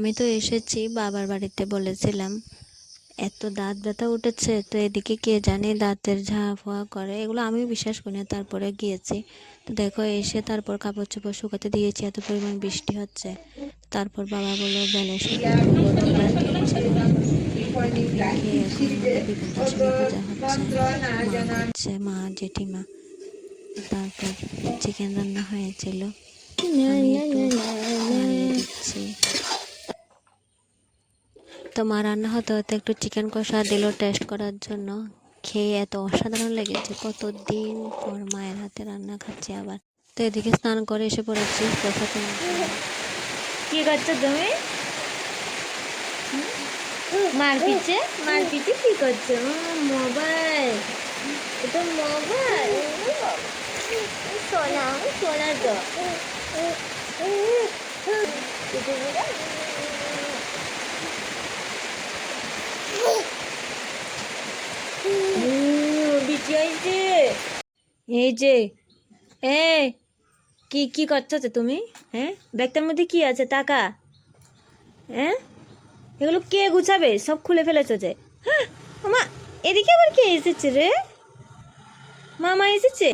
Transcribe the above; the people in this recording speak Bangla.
আমি তো এসেছি বাবার বাড়িতে, বলেছিলাম এত দাঁত ব্যথা উঠেছে, তো এদিকে কে জানে দাঁতের ঝাঁ ফোয়া করে, এগুলো আমি বিশ্বাস করি না। তারপরে গিয়েছি, তো দেখো এসে তারপর কাপড় চোপড় শুকাতে দিয়েছি, এত পরিমাণ বৃষ্টি হচ্ছে। তারপর বাবা বললো ব্যালেন্সের টিফিন ছিল, টিফিন খেয়ে এখন বিপদ আসনে খোঁজা হচ্ছে। মা করছে, মা জেঠিমা। তারপর চিকেন রান্না হয়েছিল, আমি একটু নাড়িয়ে দিচ্ছি। তো মা রান্না হতে হতে একটু চিকেন কষা দিল টেস্ট করার জন্য। খেয়ে এত অসাধারণ লেগেছে, কতদিন পর মায়ের হাতে রান্না খাচ্ছি আবার। তো এদিকে স্নান করে এসে পড়েছি কথা তোমার জন্য। কি করছো তুমি? মার পিছে কি করছো? মোবাইল, এটা মোবাইল। সোনা সোনা তো বিচি হয়েছে। এই যে এ কি কি করছো তুমি? হ্যাঁ, ব্যাগটার মধ্যে কি আছে? টাকা? হ্যাঁ, এগুলো কে গুছাবে? সব খুলে ফেলেছো যে। হ্যাঁ মামা, এদিকে আবার কে এসেছে রে? মামা এসেছে?